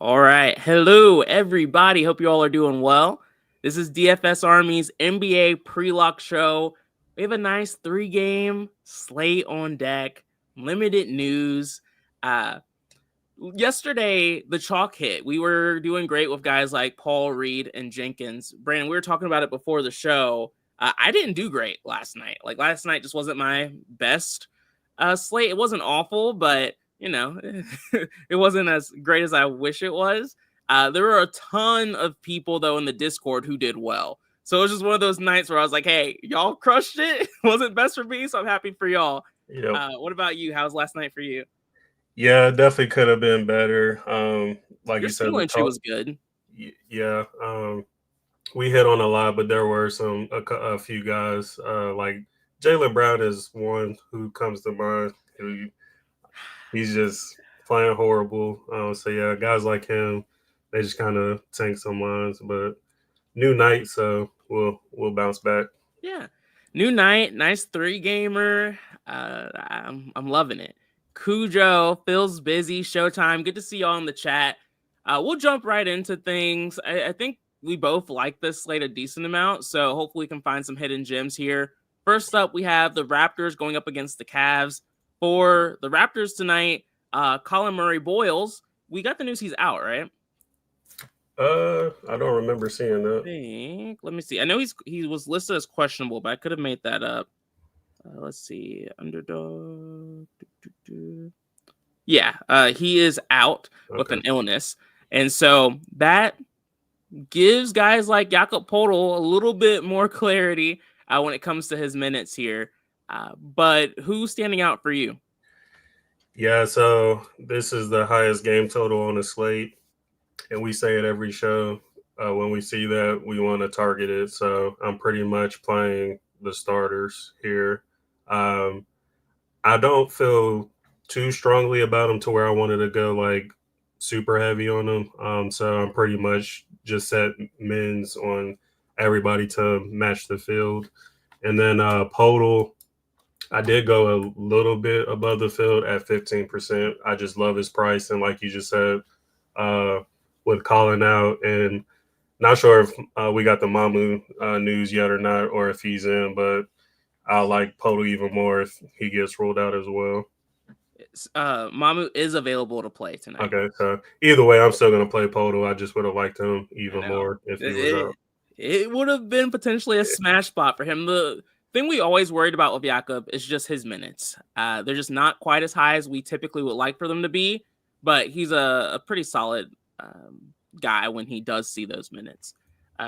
All right. Hello, everybody. Hope you all are doing well. This is DFS Army's NBA pre-lock show. We have a nice 3-game slate on deck, limited news. Yesterday, the chalk hit. We were doing great with guys like Paul, Reed, and Jenkins. Brandon, we were talking about it before the show. I didn't do great last night. Last night just wasn't my best slate. It wasn't awful, but it wasn't as great as I wish it was. There were a ton of people though in the Discord who did well. So it was just one of those nights where I was like, hey, y'all crushed it. It wasn't best for me, so I'm happy for y'all. Yep. What about you? How was last night for you? Yeah, it definitely could have been better. Like Your you said, single entry was good. yeah, we hit on a lot, but there were a few guys like Jaylen Brown is one who comes to mind. He's just playing horrible. So yeah, guys like him, they just kind of tank some lines. But new night, so we'll bounce back. Yeah. New night, nice 3-gamer. I'm loving it. Cujo feels busy. Showtime. Good to see y'all in the chat. We'll jump right into things. I think we both like this slate a decent amount, so hopefully we can find some hidden gems here. First up, we have the Raptors going up against the Cavs. For the Raptors tonight, Colin Murray Boyles. We got the news he's out, right? I don't remember seeing that. Let me see. I know he was listed as questionable, but I could have made that up. Let's see. Underdog. Yeah, he is out with an illness. And so that gives guys like Jakob Poeltl a little bit more clarity when it comes to his minutes here. But who's standing out for you? Yeah, so this is the highest game total on the slate, and we say it every show. When we see that, we want to target it. So I'm pretty much playing the starters here. I don't feel too strongly about them to where I wanted to go like super heavy on them. So I'm pretty much just set mins on everybody to match the field. And then Podal, I did go a little bit above the field at 15%. I just love his price. And like you just said, with calling out, and not sure if we got the Mamu news yet or not, or if he's in, but I like Podal even more if he gets ruled out as well. Mamu is available to play tonight. Okay, so either way, I'm still going to play Podal. I just would have liked him even more if he was out. It would have been potentially a smash spot for him. The thing we always worried about with Jakob is just his minutes. They're just not quite as high as we typically would like for them to be, but he's a pretty solid guy when he does see those minutes.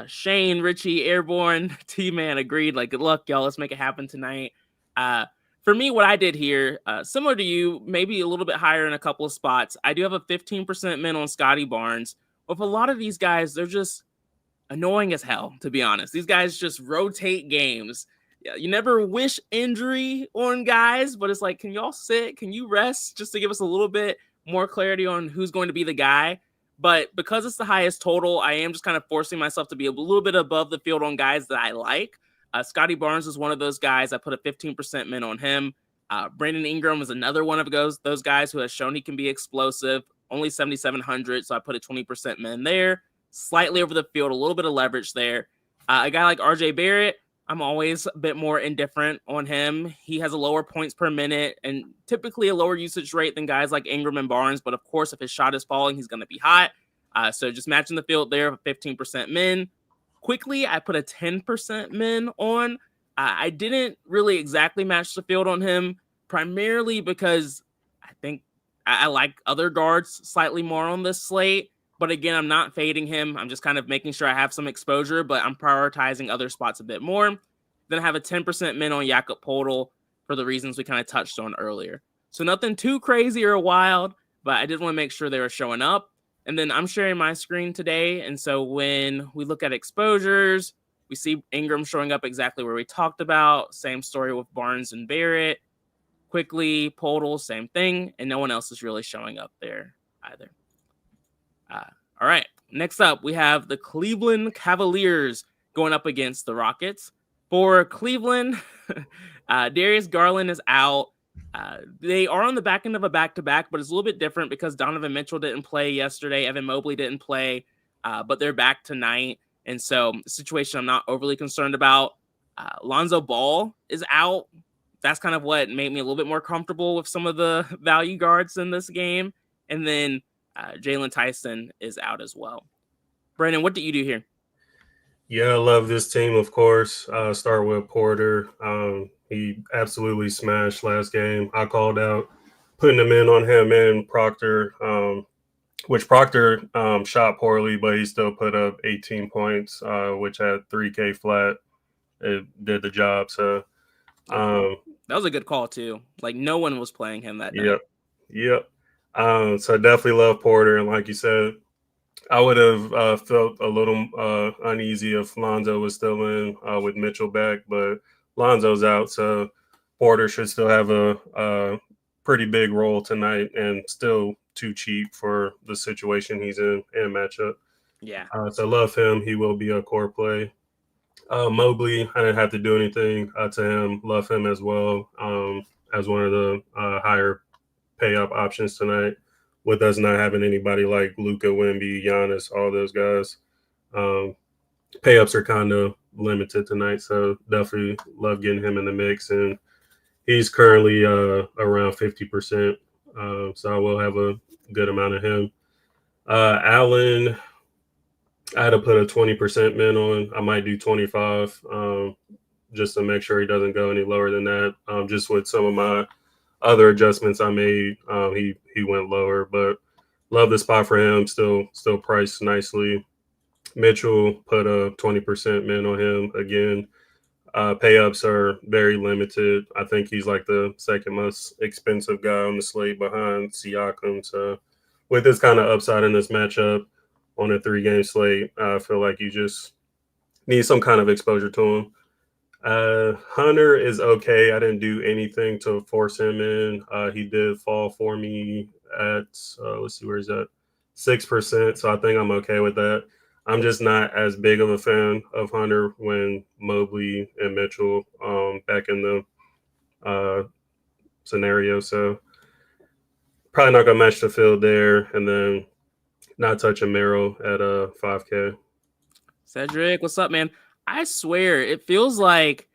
Shane, Richie, Airborne, T-Man agreed. Like, good luck, y'all. Let's make it happen tonight. For me, what I did here, similar to you, maybe a little bit higher in a couple of spots. I do have a 15% min on Scotty Barnes. With a lot of these guys, they're just annoying as hell, to be honest. These guys just rotate games. You never wish injury on guys, but it's like, can y'all sit? Can you rest just to give us a little bit more clarity on who's going to be the guy? But because it's the highest total, I am just kind of forcing myself to be a little bit above the field on guys that I like. Scotty Barnes is one of those guys. I put a 15% min on him. Brandon Ingram is another one of those guys who has shown he can be explosive. Only 7,700, so I put a 20% min there. Slightly over the field, a little bit of leverage there. A guy like RJ Barrett, I'm always a bit more indifferent on him. He has a lower points per minute and typically a lower usage rate than guys like Ingram and Barnes. But of course, if his shot is falling, he's going to be hot. So just matching the field there, 15% min. Quickly, I put a 10% min on. I didn't really exactly match the field on him, primarily because I think I like other guards slightly more on this slate. But again, I'm not fading him. I'm just kind of making sure I have some exposure, but I'm prioritizing other spots a bit more. Then I have a 10% min on Jakob Poeltl for the reasons we kind of touched on earlier. So nothing too crazy or wild, but I did want to make sure they were showing up. And then I'm sharing my screen today. And so when we look at exposures, we see Ingram showing up exactly where we talked about. Same story with Barnes and Barrett. Quickly, Poeltl, same thing. And no one else is really showing up there either. All right. Next up, we have the Cleveland Cavaliers going up against the Rockets. For Cleveland, Darius Garland is out. They are on the back end of a back-to-back, but it's a little bit different because Donovan Mitchell didn't play yesterday. Evan Mobley didn't play, but they're back tonight. And so the situation I'm not overly concerned about. Lonzo Ball is out. That's kind of what made me a little bit more comfortable with some of the value guards in this game. And then Jalen Tyson is out as well. Brandon, what did you do here? Yeah, I love this team, of course. Start with Porter. He absolutely smashed last game. I called out putting him in on him and Proctor, which Proctor shot poorly, but he still put up 18 points, which had 3K flat. It did the job. So, that was a good call, too. Like, no one was playing him that night. Yep. So I definitely love Porter. And like you said, I would have felt a little uneasy if Lonzo was still in with Mitchell back, but Lonzo's out, so Porter should still have a pretty big role tonight and still too cheap for the situation he's in matchup. Yeah. So love him. He will be a core play. Mobley, I didn't have to do anything to him. Love him as well as one of the higher pay up options tonight. With us not having anybody like Luka, Wemby, Giannis, all those guys, pay ups are kind of limited tonight. So definitely love getting him in the mix, and he's currently around 50%. So I will have a good amount of him. Allen, I had to put a 20% min on. I might do 25 just to make sure he doesn't go any lower than that. Just with some of my other adjustments I made, he went lower, but love the spot for him. Still priced nicely. Mitchell put a 20% min on him again. Pay ups are very limited. I think he's like the second most expensive guy on the slate behind Siakam. So with this kind of upside in this matchup on a 3-game slate, I feel like you just need some kind of exposure to him. Hunter is okay. I didn't do anything to force him in. He did fall for me at let's see, where is that? 6%. So I think I'm okay with that. I'm just not as big of a fan of Hunter when Mobley and Mitchell back in the scenario. So probably not gonna match the field there, and then not touching Merrill at 5K. Cedric, what's up, man? I swear, it feels like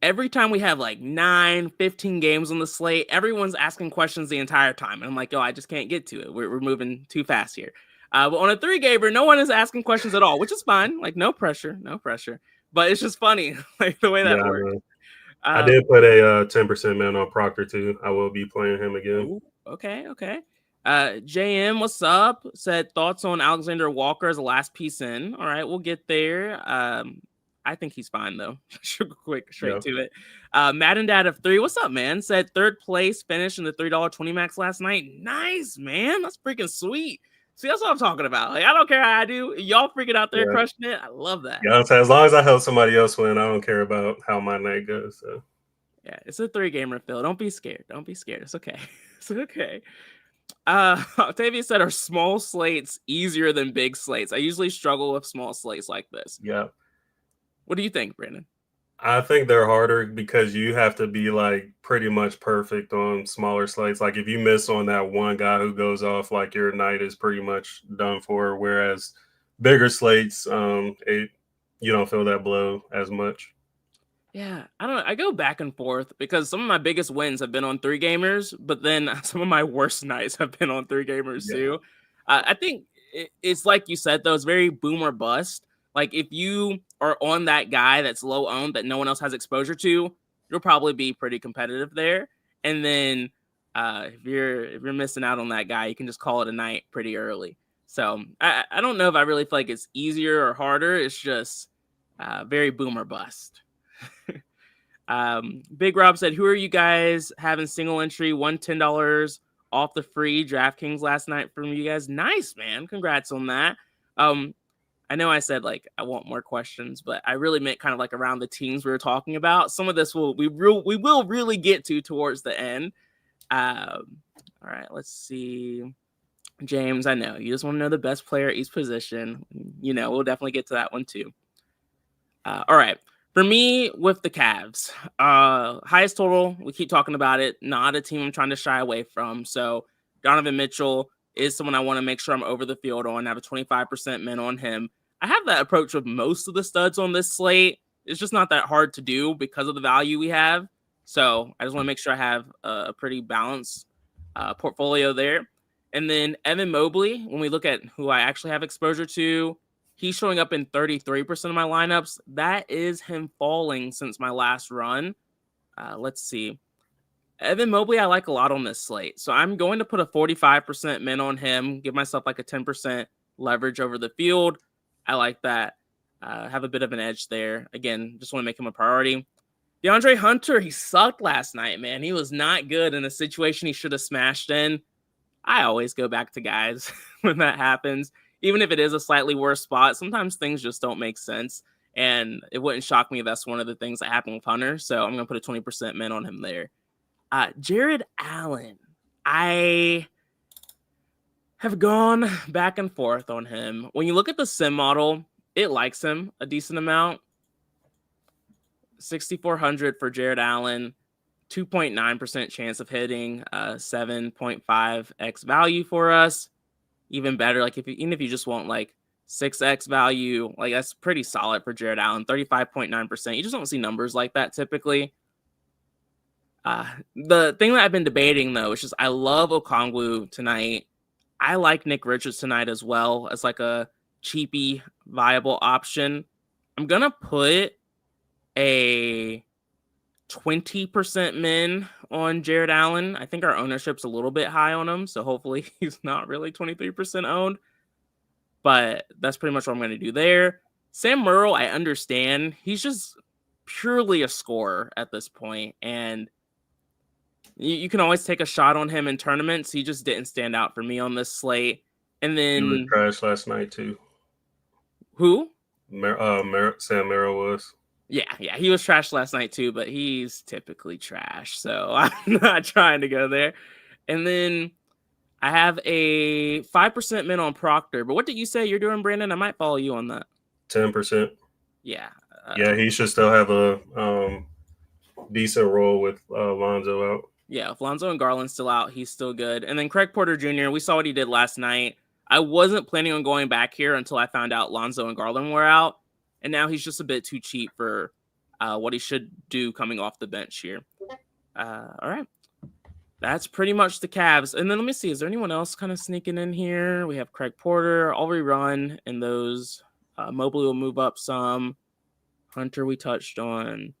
every time we have like 9, 15 games on the slate, everyone's asking questions the entire time. And I'm like, yo, I just can't get to it. We're moving too fast here. But on a 3-gamer, no one is asking questions at all, which is fine. Like, no pressure. But it's just funny, like the way that works. I did put a 10% man on Proctor, too. I will be playing him again. Ooh, okay. JM, what's up? Said thoughts on Alexander Walker as a last piece in. All right, we'll get there. I think he's fine though. Quick, straight to it. Madden Dad of 3, what's up, man? Said third place finish in the $3.20 max last night. Nice, man. That's freaking sweet. See, that's what I'm talking about. Like, I don't care how I do. Y'all freaking out there crushing it. I love that. Yeah, as long as I help somebody else win, I don't care about how my night goes. So. Yeah, it's a 3-gamer, Phil. Don't be scared. It's okay. It's okay. Octavia said, are small slates easier than big slates? I usually struggle with small slates like this. Yeah. What do you think, Brandon? I think they're harder because you have to be like pretty much perfect on smaller slates. Like if you miss on that one guy who goes off, like your night is pretty much done for. Whereas bigger slates, you don't feel that blow as much. Yeah, I don't know. I go back and forth because some of my biggest wins have been on 3-gamers, but then some of my worst nights have been on 3-gamers too. I think it's like you said, though, it's very boom or bust. Like if you are on that guy that's low owned that no one else has exposure to, you'll probably be pretty competitive there. And then if you're missing out on that guy, you can just call it a night pretty early. So I don't know if I really feel like it's easier or harder. It's just very boom or bust. Big Rob said, who are you guys having single entry, won $10 off the free DraftKings last night from you guys? Nice, man. Congrats on that. I know I said like I want more questions, but I really meant kind of like around the teams we were talking about. Some of this we will really get to towards the end. All right, let's see. James, I know you just want to know the best player at each position. You know, we'll definitely get to that one too. All right. For me, with the Cavs, highest total, we keep talking about it, not a team I'm trying to shy away from. So Donovan Mitchell is someone I want to make sure I'm over the field on. I have a 25% min on him. I have that approach with most of the studs on this slate. It's just not that hard to do because of the value we have. So I just want to make sure I have a pretty balanced portfolio there. And then Evan Mobley, when we look at who I actually have exposure to, he's showing up in 33% of my lineups. That is him falling since my last run. Let's see. Evan Mobley, I like a lot on this slate. So I'm going to put a 45% min on him, give myself like a 10% leverage over the field. I like that. Have a bit of an edge there. Again, just want to make him a priority. DeAndre Hunter, he sucked last night, man. He was not good in a situation he should have smashed in. I always go back to guys when that happens. Even if it is a slightly worse spot, sometimes things just don't make sense. And it wouldn't shock me if that's one of the things that happened with Hunter. So I'm going to put a 20% min on him there. Jared Allen. I have gone back and forth on him. When you look at the sim model, it likes him a decent amount. 6,400 for Jared Allen. 2.9% chance of hitting 7.5x value for us. Even better, like even if you just want like 6x value, like that's pretty solid for Jared Allen. 35.9%. You just don't see numbers like that typically. The thing that I've been debating though is just I love Okongwu tonight. I like Nick Richards tonight as well as like a cheapy viable option. I'm gonna put a 20% min on Jared Allen. I think our ownership's a little bit high on him, so hopefully he's not really 23% owned. But that's pretty much what I'm going to do there. Sam Merrill, I understand. He's just purely a scorer at this point, and you can always take a shot on him in tournaments. He just didn't stand out for me on this slate. And then... He was trash last night, too. Who? Sam Merrill was. Yeah, he was trash last night too, but he's typically trash, so I'm not trying to go there. And then I have a 5% min on Proctor, but what did you say you're doing, Brandon? I might follow you on that. 10%. Yeah. Yeah, he should still have a decent role with Lonzo out. Yeah, if Lonzo and Garland's still out, he's still good. And then Craig Porter Jr., we saw what he did last night. I wasn't planning on going back here until I found out Lonzo and Garland were out. And now he's just a bit too cheap for what he should do coming off the bench here. All right. That's pretty much the Cavs. And then let me see. Is there anyone else kind of sneaking in here? We have Craig Porter. I'll rerun. And those Mobley will move up some. Hunter we touched on.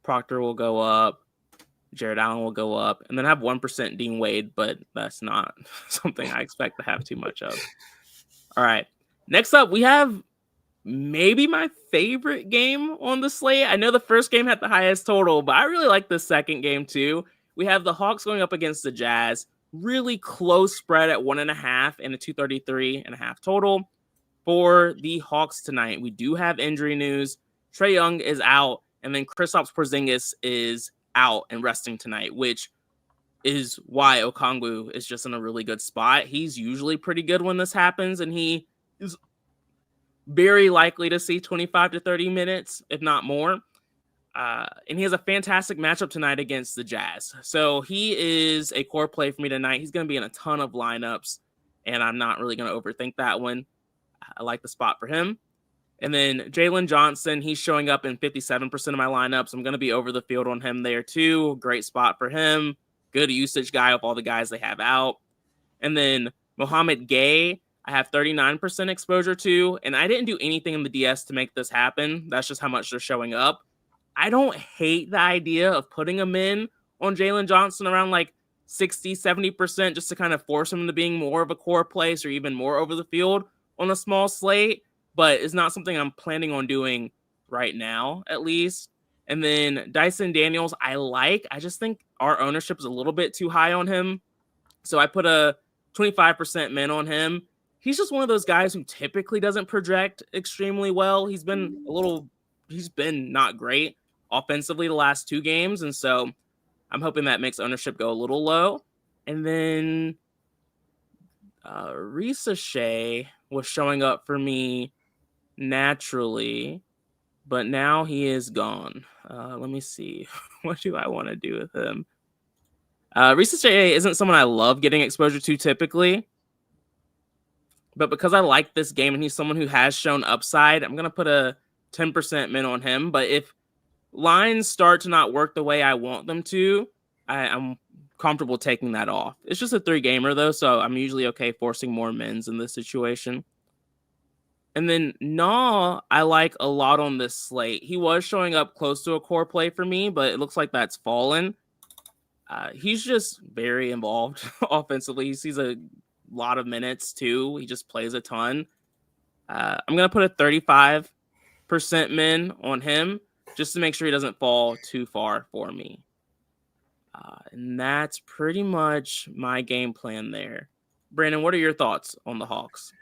Proctor will go up. Jared Allen will go up. And then I have 1% Dean Wade, but that's not something I expect to have too much of. All right. Next up, we have maybe my favorite game on the slate. I know the first game had the highest total, but I really like the second game too. We have the Hawks going up against the Jazz. Really close spread at 1.5 and a 233.5 total. For the Hawks tonight, we do have injury news. Trae Young is out, and then Kristaps Porzingis is out and resting tonight, which is why Okongwu is just in a really good spot. He's usually pretty good when this happens, and he is very likely to see 25 to 30 minutes, if not more. And he has a fantastic matchup tonight against the Jazz. So he is a core play for me tonight. He's going to be in a ton of lineups, and I'm not really going to overthink that one. I like the spot for him. And then Jalen Johnson, he's showing up in 57% of my lineups. I'm going to be over the field on him there too. Great spot for him. Good usage guy of all the guys they have out. And then Mohamed Gay, I have 39% exposure to, and I didn't do anything in the DS to make this happen. That's just how much they're showing up. I don't hate the idea of putting him in on Jalen Johnson around like 60, 70% just to kind of force him into being more of a core place or even more over the field on a small slate, but it's not something I'm planning on doing right now, at least. And then Dyson Daniels, I just think our ownership is a little bit too high on him. So I put a 25% min on him. He's just one of those guys who typically doesn't project extremely well. He's been not great offensively the last two games. And so I'm hoping that makes ownership go a little low. And then Risa Shea was showing up for me naturally, but now he is gone. Let me see. What do I want to do with him? Reese J isn't someone I love getting exposure to typically, but because I like this game and he's someone who has shown upside, I'm going to put a 10% min on him. But if lines start to not work the way I want them to, I'm comfortable taking that off. It's just a 3-gamer though, so I'm usually okay forcing more mins in this situation. And then Nah, I like a lot on this slate. He was showing up close to a core play for me, but it looks like that's fallen. He's just very involved offensively. He sees a lot of minutes too. He just plays a ton. I'm going to put a 35% min on him just to make sure he doesn't fall too far for me. And that's pretty much my game plan there. Brandon, what are your thoughts on the Hawks?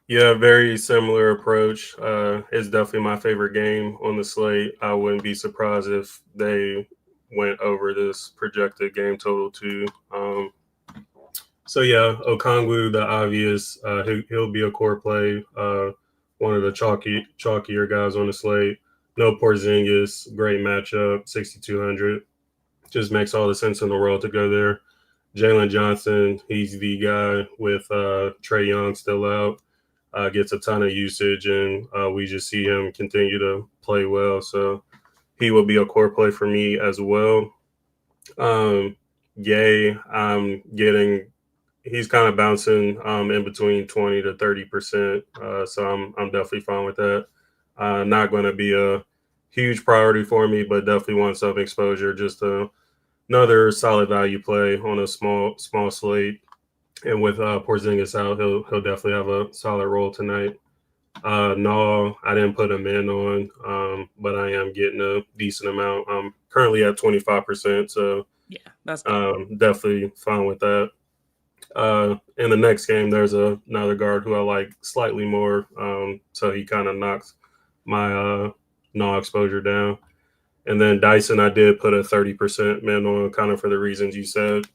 Yeah, very similar approach. It's definitely my favorite game on the slate. I wouldn't be surprised if they went over this projected game total too. So yeah, Okongwu, the obvious, he'll be a core play. One of the chalkier guys on the slate. No Porzingis, great matchup, 6,200. Just makes all the sense in the world to go there. Jalen Johnson, he's the guy with Trae Young still out. Gets a ton of usage, and we just see him continue to play well. So he will be a core play for me as well. Gay, he's kind of bouncing in between 20 to 30%. So I'm definitely fine with that. Not going to be a huge priority for me, but definitely want some exposure. Just another solid value play on a small slate. And with Porzingis out, he'll definitely have a solid role tonight. No, I didn't put him in on, but I am getting a decent amount. I'm currently at 25%, so yeah, that's definitely fine with that. In the next game, there's another guard who I like slightly more, so he kind of knocks my no exposure down. And then Dyson, I did put a 30% min on, kind of for the reasons you said.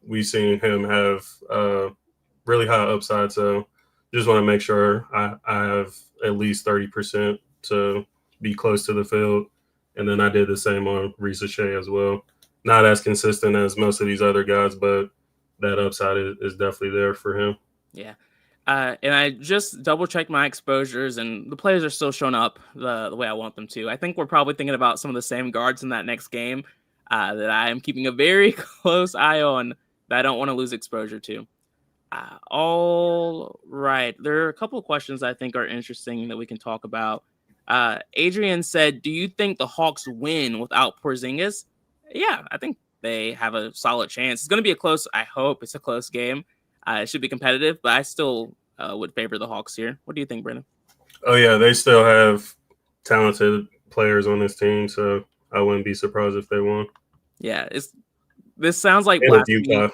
We've seen him have really high upside, so just want to make sure I have at least 30% to be close to the field. And then I did the same on Risa Shea as well. Not as consistent as most of these other guys, but that upside is definitely there for him. Yeah. And I just double checked my exposures, and the players are still showing up the way I want them to. I think we're probably thinking about some of the same guards in that next game that I am keeping a very close eye on that I don't want to lose exposure to. All right. There are a couple of questions I think are interesting that we can talk about. Adrian said, do you think the Hawks win without Porzingis? Yeah, I think they have a solid chance. It's going to be I hope it's a close game. It should be competitive, but I still would favor the Hawks here. What do you think, Brennan? Oh, yeah, they still have talented players on this team, so I wouldn't be surprised if they won. Yeah, this sounds like blasphemy,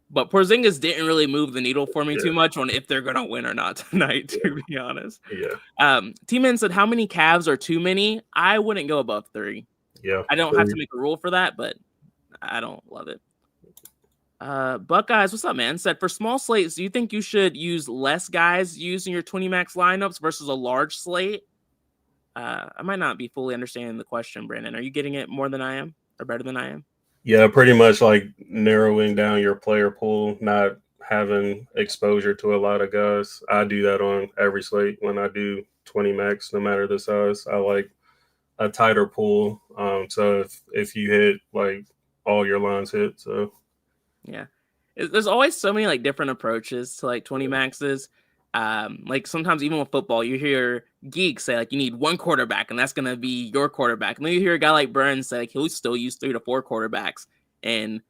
but Porzingis didn't really move the needle for me too much on if they're going to win or not tonight, to be honest. Yeah. T-Man said, how many Cavs are too many? I wouldn't go above 3. Yeah. I don't have to make a rule for that, but I don't love it. Buckeyes, what's up, man? Said, for small slates, do you think you should use less guys using your 20 max lineups versus a large slate? I might not be fully understanding the question, Brandon. Are you getting it more than I am or better than I am? Yeah, pretty much like narrowing down your player pool, not having exposure to a lot of guys. I do that on every slate when I do 20 max, no matter the size. I like a tighter pool. So if you hit, like, all your lines hit. So yeah, there's always so many like different approaches to like 20 maxes. Like sometimes even with football, you hear geeks say like you need 1 quarterback and that's gonna be your quarterback. And then you hear a guy like Burns say like he'll still use 3 to 4 quarterbacks in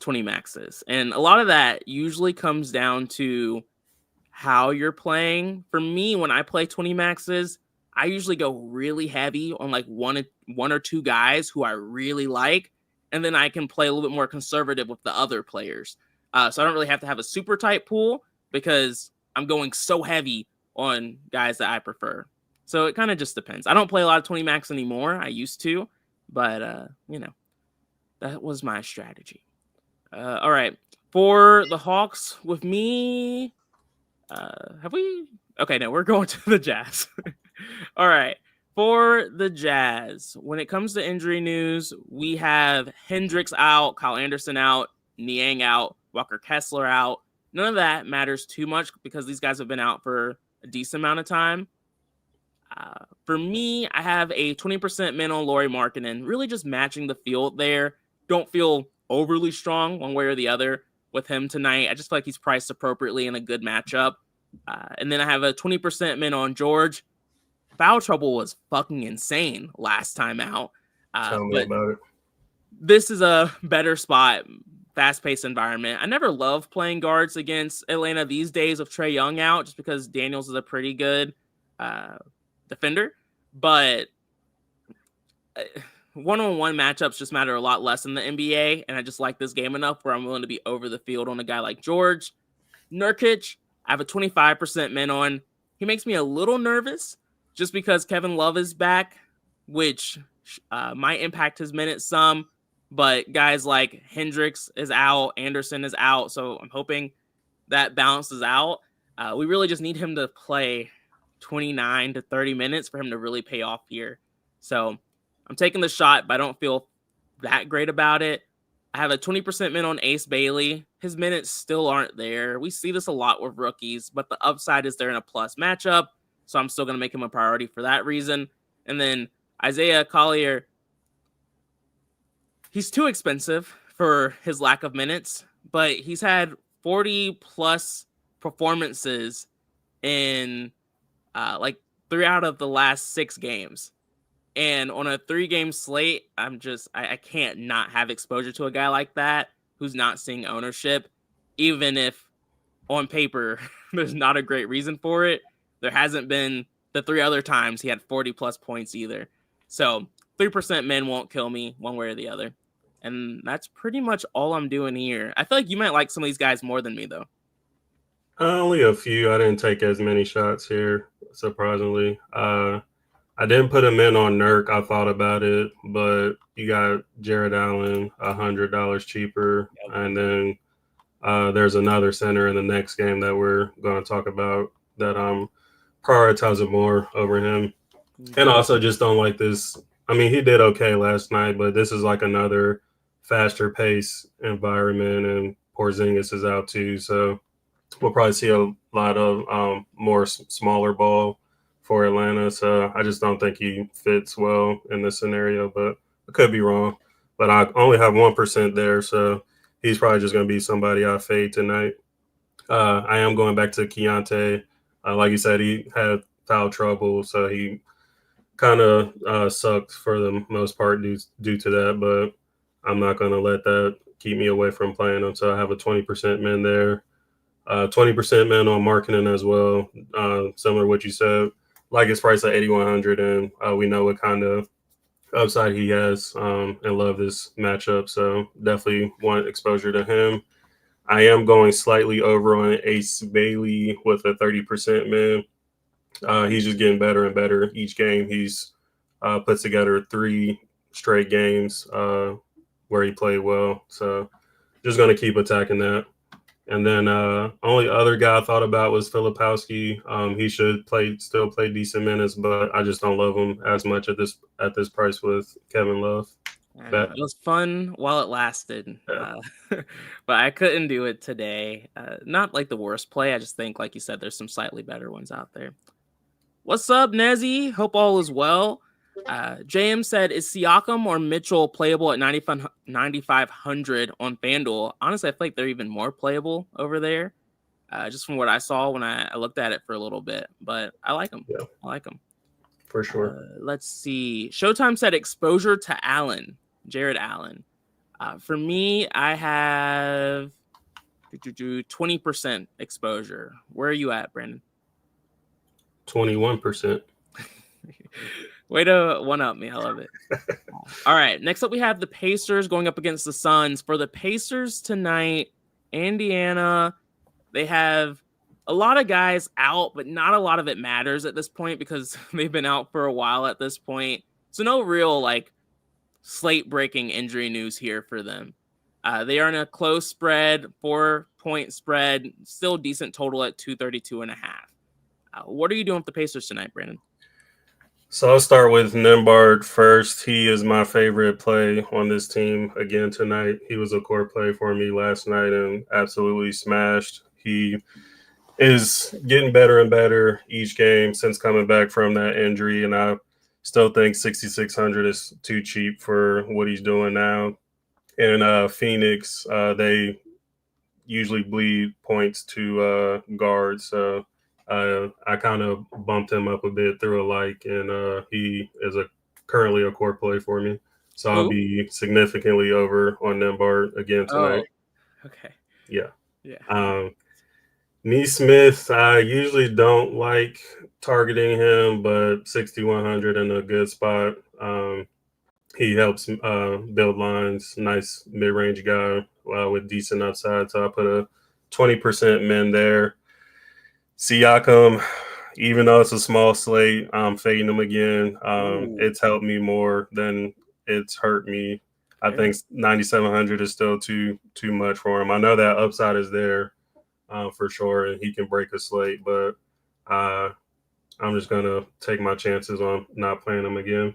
20 maxes. And a lot of that usually comes down to how you're playing. For me, when I play 20 maxes, I usually go really heavy on like one or two guys who I really like, and then I can play a little bit more conservative with the other players. So I don't really have to have a super tight pool because I'm going so heavy on guys that I prefer. So it kind of just depends. I don't play a lot of 20 max anymore. I used to, but that was my strategy. All right. For the Hawks with me, have we? Okay, no, we're going to the Jazz. All right. For the Jazz, when it comes to injury news, we have Hendricks out, Kyle Anderson out, Niang out, Walker Kessler out. None of that matters too much because these guys have been out for a decent amount of time. For me, I have a 20% min on Lauri Markkanen, really just matching the field there. Don't feel overly strong one way or the other with him tonight. I just feel like he's priced appropriately in a good matchup. And then I have a 20% min on George. Foul trouble was fucking insane last time out. Tell me But about it. this is a better spot, fast-paced environment. I never love playing guards against Atlanta these days with Trae Young out, just because Daniels is a pretty good defender. But one-on-one matchups just matter a lot less in the NBA, and I just like this game enough where I'm willing to be over the field on a guy like George. Nurkic, I have a 25% min on. He makes me a little nervous just because Kevin Love is back, which might impact his minutes some. But guys like Hendricks is out, Anderson is out, so I'm hoping that balances out. We really just need him to play 29 to 30 minutes for him to really pay off here. So I'm taking the shot, but I don't feel that great about it. I have a 20% min on Ace Bailey. His minutes still aren't there. We see this a lot with rookies, but the upside is there in a plus matchup. So I'm still going to make him a priority for that reason. And then Isaiah Collier, he's too expensive for his lack of minutes, but he's had 40 plus performances in like 3 out of the last 6 games. And on a 3-game slate, I can't not have exposure to a guy like that who's not seeing ownership, even if on paper there's not a great reason for it. There hasn't been the 3 other times he had 40 plus points either. So 3% min won't kill me one way or the other. And that's pretty much all I'm doing here. I feel like you might like some of these guys more than me, though. Only a few. I didn't take as many shots here, surprisingly. I didn't put him in on Nurk. I thought about it, but you got Jared Allen $100 cheaper, and then there's another center in the next game that we're going to talk about that I'm prioritizing more over him. And also just don't like this. I mean, he did okay last night, but this is like another faster pace environment, and Porzingis is out too, so we'll probably see a lot of more smaller ball for Atlanta. So I just don't think he fits well in this scenario, but I could be wrong. But I only have 1% there, so he's probably just going to be somebody I fade tonight. I am going back to Keontae. Like you said, he had foul trouble, so he kind of sucked for the most part due to that, but I'm not going to let that keep me away from playing him. So I have a 20% min there. 20% min on Markkanen as well. Similar to what you said. Like his price at 8,100, and we know what kind of upside he has, and love this matchup. So definitely want exposure to him. I am going slightly over on Ace Bailey with a 30% min. He's just getting better and better each game. He's put together 3 straight games where he played well. So just going to keep attacking that. And then only other guy I thought about was Filipowski. He should still play decent minutes, but I just don't love him as much at this price with Kevin Love. It was fun while it lasted, Yeah. but I couldn't do it today. Not like the worst play. I just think, like you said, there's some slightly better ones out there. What's up, Nezzy? Hope all is well. JM said, is Siakam or Mitchell playable at 9,500 on FanDuel? Honestly, I feel like they're even more playable over there, just from what I saw when I looked at it for a little bit. But I like them. Yeah. I like them. For sure. Let's see. Showtime said exposure to Allen, Jared Allen. For me, I have 20% exposure. Where are you at, Brandon? 21%. Way to one-up me. I love it. All right. Next up, we have the Pacers going up against the Suns. For the Pacers tonight, Indiana, they have a lot of guys out, but not a lot of it matters at this point because they've been out for a while at this point. So no real like slate-breaking injury news here for them. They are in a close spread, 4-point spread, still decent total at 232.5. What are you doing with the Pacers tonight, Brandon? So I'll start with Nembard first. He is my favorite play on this team again tonight. He was a core play for me last night and absolutely smashed. He is getting better and better each game since coming back from that injury, and I still think 6,600 is too cheap for what he's doing now. And Phoenix, they usually bleed points to guards, so I kind of bumped him up a bit through a like, and he is currently a core play for me. So I'll Who? be significantly over on Nembard again tonight. Oh, okay. Yeah. Yeah. Neesmith, I usually don't like targeting him, but 6,100 in a good spot. He helps build lines, nice mid-range guy with decent upside. So I put a 20% min there. Siakam, even though it's a small slate, I'm fading him again. It's helped me more than it's hurt me. I think 9,700 is still too much for him. I know that upside is there for sure, and he can break a slate, but I'm just going to take my chances on not playing him again.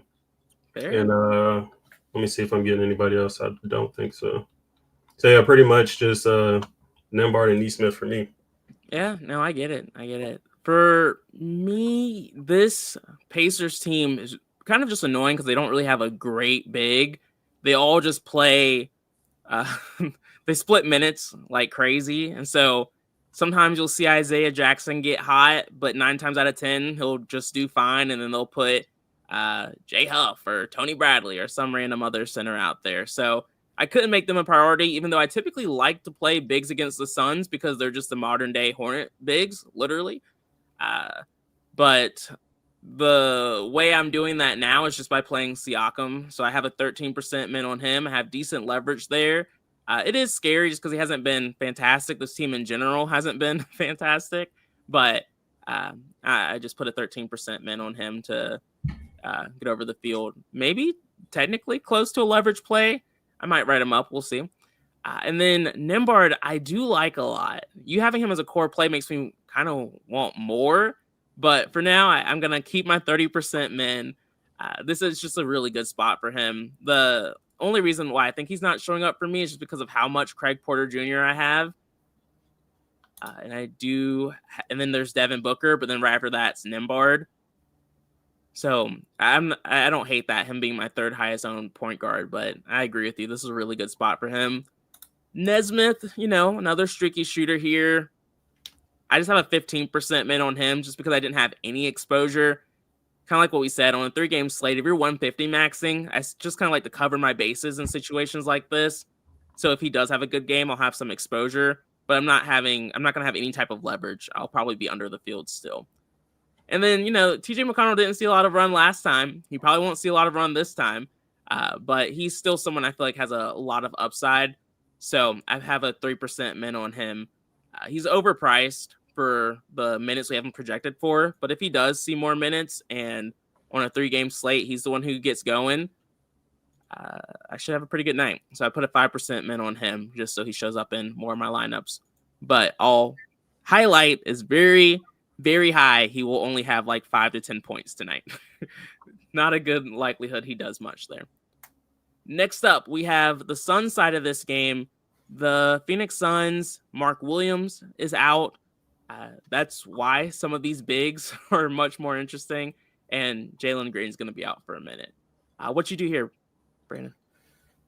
Fair. And let me see if I'm getting anybody else. I don't think so. So, yeah, pretty much just Nembard and Neesmith for me. Yeah, no, I get it. For me, this Pacers team is kind of just annoying because they don't really have a great big. They all just play they split minutes like crazy. And so sometimes you'll see Isaiah Jackson get hot, but 9 times out of 10, he'll just do fine. And then they'll put Jay Huff or Tony Bradley or some random other center out there. So I couldn't make them a priority, even though I typically like to play bigs against the Suns because they're just the modern day Hornet bigs, literally. But the way I'm doing that now is just by playing Siakam. So I have a 13% min on him. I have decent leverage there. It is scary just because he hasn't been fantastic. This team in general hasn't been fantastic. But I just put a 13% min on him to get over the field. Maybe technically close to a leverage play. I might write him up. We'll see. And then Nembard, I do like a lot. You having him as a core play makes me kind of want more. But for now, I'm going to keep my 30% min. This is just a really good spot for him. The only reason why I think he's not showing up for me is just because of how much Craig Porter Jr. I have. And then there's Devin Booker, but then right after that, it's Nembard. So I don't hate that, him being my third highest owned point guard, but I agree with you. This is a really good spot for him. Nesmith, another streaky shooter here. I just have a 15% min on him just because I didn't have any exposure. Kind of like what we said on a 3-game slate. If you're 150 maxing, I just kind of like to cover my bases in situations like this. So if he does have a good game, I'll have some exposure, but I'm not going to have any type of leverage. I'll probably be under the field still. And then, TJ McConnell didn't see a lot of run last time. He probably won't see a lot of run this time. But he's still someone I feel like has a lot of upside. So I have a 3% min on him. He's overpriced for the minutes we have him projected for. But if he does see more minutes and on a 3-game slate, he's the one who gets going, I should have a pretty good night. So I put a 5% min on him just so he shows up in more of my lineups. But I'll highlight is very, very high. He will only have like 5 to 10 points tonight. Not a good likelihood he does much there. Next up, we have the Suns side of this game. The Phoenix Suns, Mark Williams is out. That's why some of these bigs are much more interesting. And Jalen Green's going to be out for a minute. What you do here, Brandon?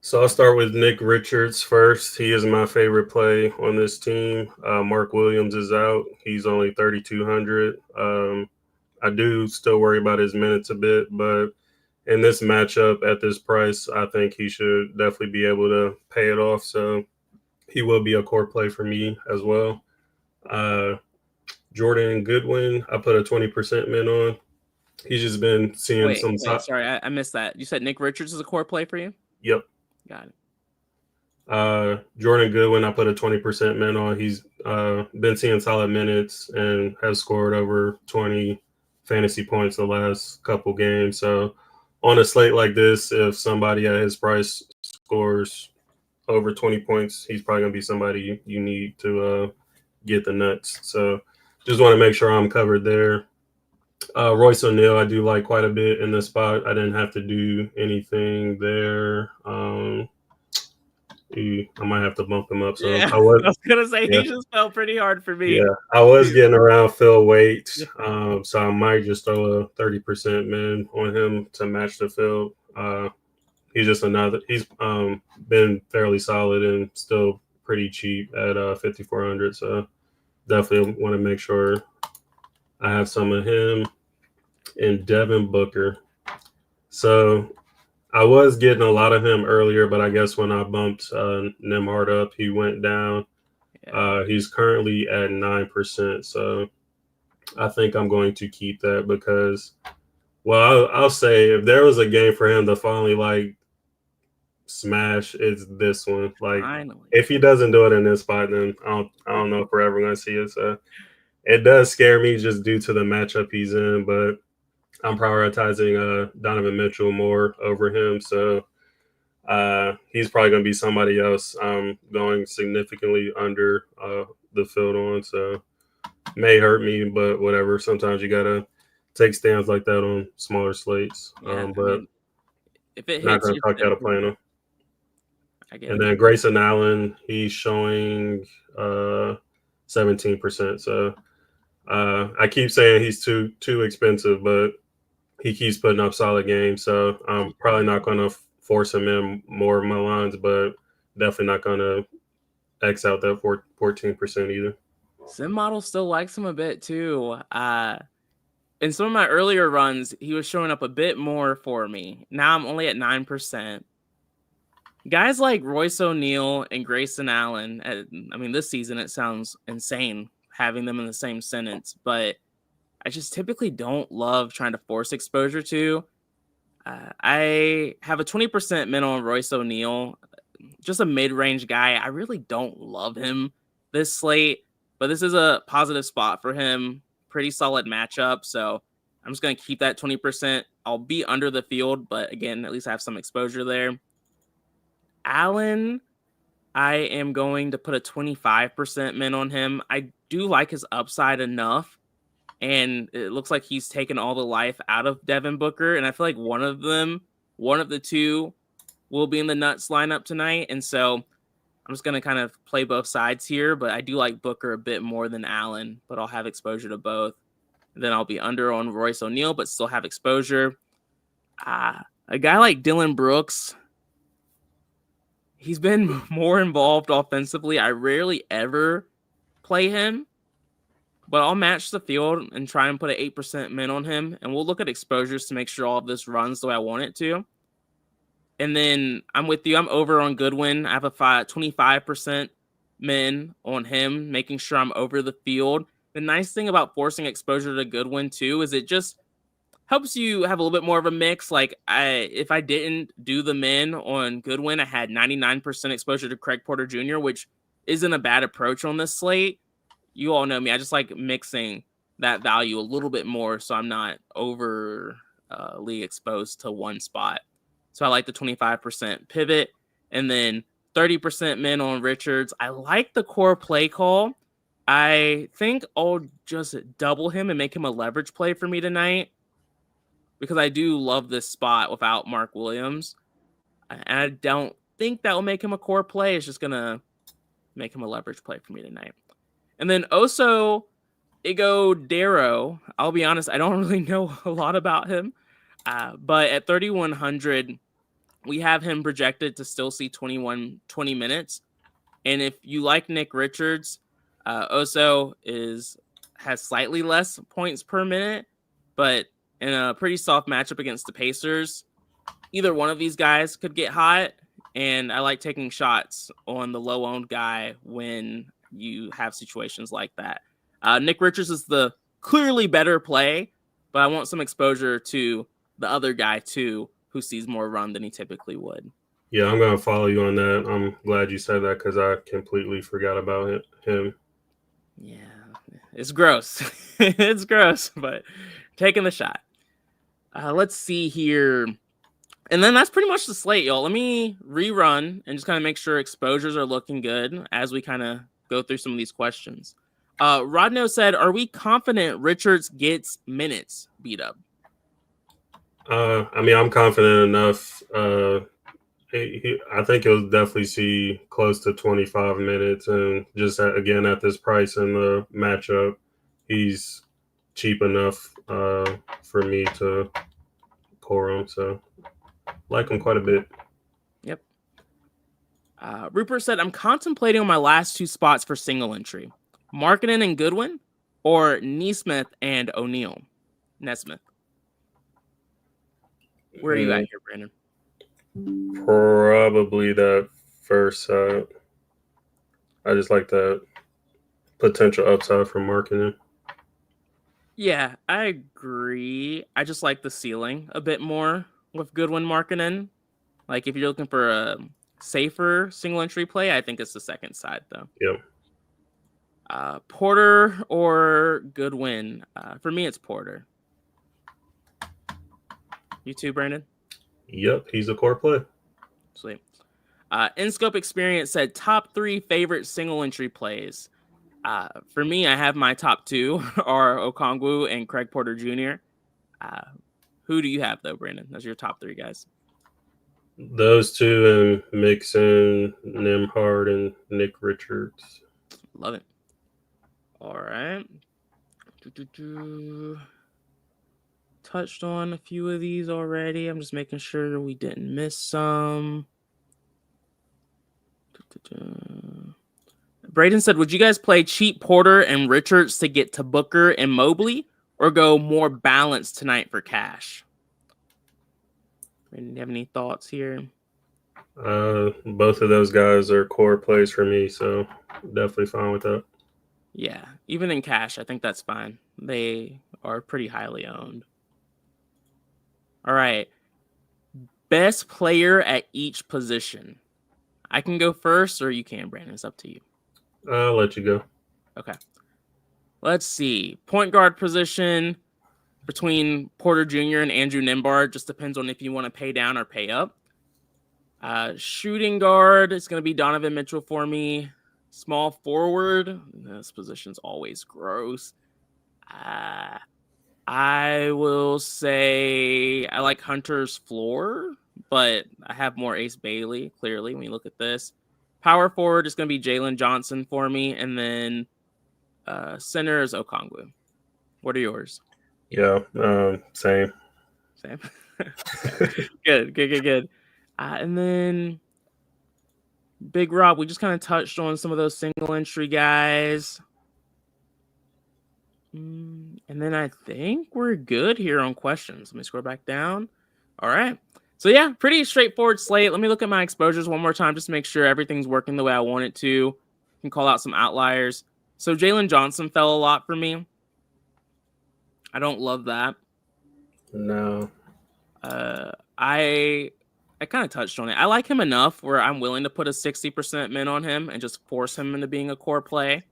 So I'll start with Nick Richards first. He is my favorite play on this team. Mark Williams is out. He's only 3,200. I do still worry about his minutes a bit, but in this matchup at this price, I think he should definitely be able to pay it off. So he will be a core play for me as well. Jordan Goodwin, I put a 20% min on. He's just been seeing some. Sorry, I missed that. You said Nick Richards is a core play for you? Yep. Got it. Jordan Goodwin, I put a 20% min on. He's been seeing solid minutes and has scored over 20 fantasy points the last couple games. So on a slate like this, if somebody at his price scores over 20 points, he's probably going to be somebody you need to get the nuts. So just want to make sure I'm covered there. Royce O'Neal, I do like quite a bit in this spot. I didn't have to do anything there. I might have to bump him up. So Yeah, I was, I was gonna say yeah, he just fell pretty hard for me. yeah, I was getting around Phil Waite. So I might just throw a 30% min on him to match the field. He's just another. He's been fairly solid and still pretty cheap at 5,400. So definitely want to make sure I have some of him and Devin Booker. So I was getting a lot of him earlier, but I guess when I bumped Nemhard up, he went down. Yeah. He's currently at 9%. So I think I'm going to keep that because, well, I'll say if there was a game for him to finally like smash, it's this one. Like Finally. if he doesn't do it in this spot, then I don't know if we're ever going to see it. So it does scare me just due to the matchup he's in, but I'm prioritizing Donovan Mitchell more over him. So he's probably going to be somebody else going significantly under the field on. So may hurt me, but whatever. Sometimes you got to take stands like that on smaller slates. Yeah, But I mean, if it not hits, going to you're talk out of playing him. I get And it. then Grayson Allen, he's showing 17%. So I keep saying he's too expensive, but he keeps putting up solid games. So I'm probably not going to force him in more of my lines, but definitely not going to X out that 14% either. Sim Model still likes him a bit too. In some of my earlier runs, he was showing up a bit more for me. Now I'm only at 9%. Guys like Royce O'Neal and Grayson Allen, I mean, this season it sounds insane having them in the same sentence, but I just typically don't love trying to force exposure to. I have a 20% min on Royce O'Neal, just a mid-range guy. I really don't love him this slate, but this is a positive spot for him. Pretty solid matchup, so I'm just going to keep that 20%. I'll be under the field, but again, at least I have some exposure there. Allen, I am going to put a 25% min on him. I do like his upside enough, and it looks like he's taken all the life out of Devin Booker, and I feel like one of the two will be in the Nuts lineup tonight, and so I'm just going to kind of play both sides here, but I do like Booker a bit more than Allen, but I'll have exposure to both. Then I'll be under on Royce O'Neal, but still have exposure. A guy like Dylan Brooks, he's been more involved offensively. I rarely ever play him, but I'll match the field and try and put an 8% min on him, and we'll look at exposures to make sure all of this runs the way I want it to. And then I'm with you. I'm over on Goodwin. I have a 25% min on him, making sure I'm over the field. The nice thing about forcing exposure to Goodwin, too, is it just helps you have a little bit more of a mix. Like, if I didn't do the min on Goodwin, I had 99% exposure to Craig Porter Jr., which isn't a bad approach on this slate. You all know me. I just like mixing that value a little bit more so I'm not overly exposed to one spot. So I like the 25% pivot, and then 30% min on Richards. I like the core play call. I think I'll just double him and make him a leverage play for me tonight because I do love this spot without Mark Williams. And I don't think that will make him a core play. It's just going to make him a leverage play for me tonight. And then Oso Ighodaro, I'll be honest, I don't really know a lot about him. But at 3,100, we have him projected to still see 20 minutes. And if you like Nick Richards, Oso has slightly less points per minute, but in a pretty soft matchup against the Pacers, either one of these guys could get hot. And I like taking shots on the low-owned guy when you have situations like that. Nick Richards is the clearly better play, but I want some exposure to the other guy too, who sees more run than he typically would. Yeah, I'm going to follow you on that. I'm glad you said that because I completely forgot about him. Yeah, it's gross. It's gross, but taking the shot. Let's see here. And then that's pretty much the slate, y'all. Let me rerun and just kind of make sure exposures are looking good as we kind of go through some of these questions. Rodno said, are we confident Richards gets minutes? beat up? I mean, I'm confident enough. I think he'll definitely see close to 25 minutes, and just again at this price in the matchup, he's cheap enough for me to core him. So like him quite a bit. Yep. Rupert said, I'm contemplating on my last two spots for single entry. Markkinen and Goodwin, or Neesmith and O'Neal? Nesmith. Where are you at here, Brandon? Probably that first side. I just like that potential upside from Markkinen. Yeah, I agree. I just like the ceiling a bit more with Goodwin, Markkinen. Like, if you're looking for a safer single entry play, I think it's the second side, though. Yep. Porter or Goodwin? For me, it's Porter. You too, Brandon? Yep, he's a core play. Sweet. InScope Experience said top 3 favorite single entry plays. For me, I have my top 2 are Okongwu and Craig Porter Jr. Who do you have, though, Brandon? Those are your top 3 guys. Those two, and Mixon, Nembhard, and Nick Richards. Love it. All right. Touched on a few of these already. I'm just making sure we didn't miss some. Braden said, would you guys play cheap Porter and Richards to get to Booker and Mobley, or go more balanced tonight for cash? Brandon, do you have any thoughts here? Both of those guys are core plays for me, so definitely fine with that. Yeah, even in cash, I think that's fine. They are pretty highly owned. All right. Best player at each position. I can go first, or you can, Brandon. It's up to you. I'll let you go. Okay. Let's see. Point guard position between Porter Jr. and Andrew Nembhard. Just depends on if you want to pay down or pay up. Shooting guard, it's going to be Donovan Mitchell for me. Small forward, this position's always gross. I will say I like Hunter's floor, but I have more Ace Bailey, clearly, when you look at this. Power forward is going to be Jalen Johnson for me, and then center is Okongwu. What are yours? Yeah, same. Same. Good. And then Big Rob, we just kind of touched on some of those single entry guys. And then I think we're good here on questions. Let me scroll back down. All right. So yeah, pretty straightforward slate. Let me look at my exposures one more time just to make sure everything's working the way I want it to. Can call out some outliers. So Jalen Johnson fell a lot for me. I don't love that. No. I kind of touched on it. I like him enough where I'm willing to put a 60% min on him and just force him into being a core play.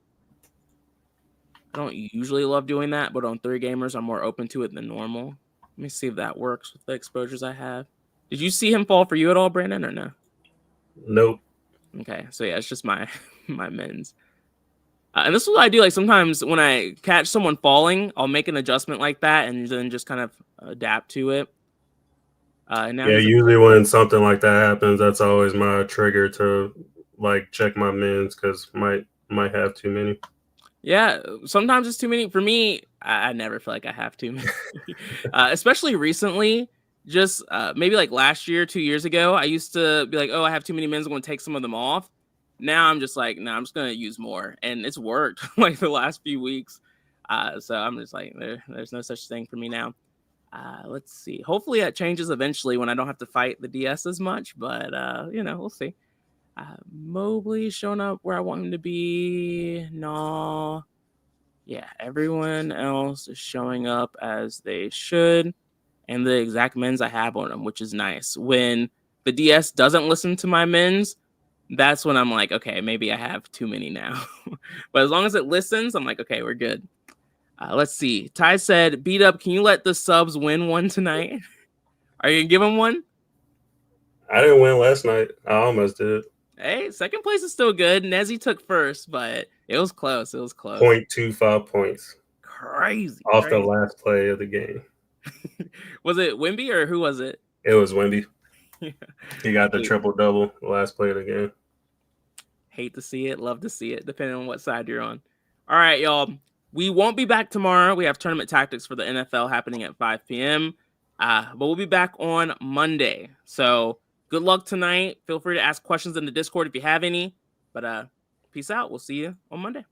I don't usually love doing that, but on 3 gamers, I'm more open to it than normal. Let me see if that works with the exposures I have. Did you see him fall for you at all, Brandon, or no? Nope. Okay, so yeah, it's just my mins. And this is what I do. Like sometimes when I catch someone falling, I'll make an adjustment like that and then just kind of adapt to it. Now usually when something like that happens, that's always my trigger to like check my mins because might have too many. Yeah, sometimes it's too many. For me, I never feel like I have too many. Especially recently, just maybe like last year, 2 years ago, I used to be like, oh, I have too many mins, I'm going to take some of them off. Now I'm just like, no, I'm just going to use more. And it's worked like the last few weeks. So I'm just like, there's no such thing for me now. Let's see. Hopefully that changes eventually when I don't have to fight the DS as much. But, we'll see. Mobley showing up where I want him to be. No. Yeah, everyone else is showing up as they should. And the exact mins I have on them, which is nice. When the DS doesn't listen to my mins, that's when I'm like, okay, maybe I have too many now. But as long as it listens, I'm like, okay, we're good. Let's see. Ty said, beat up, can you let the subs win one tonight? Are you going to give them one? I didn't win last night. I almost did. Hey, second place is still good. Nezzy took first, but it was close. 0.25 points. Crazy. Off the last play of the game. Was it Wemby or who was it? It was Wemby. Yeah. He got the triple-double last play of the game. Hate to see it, love to see it, depending on what side you're on. All right, y'all. We won't be back tomorrow. We have tournament tactics for the NFL happening at 5 p.m. But we'll be back on Monday. So good luck tonight. Feel free to ask questions in the Discord if you have any. But peace out. We'll see you on Monday.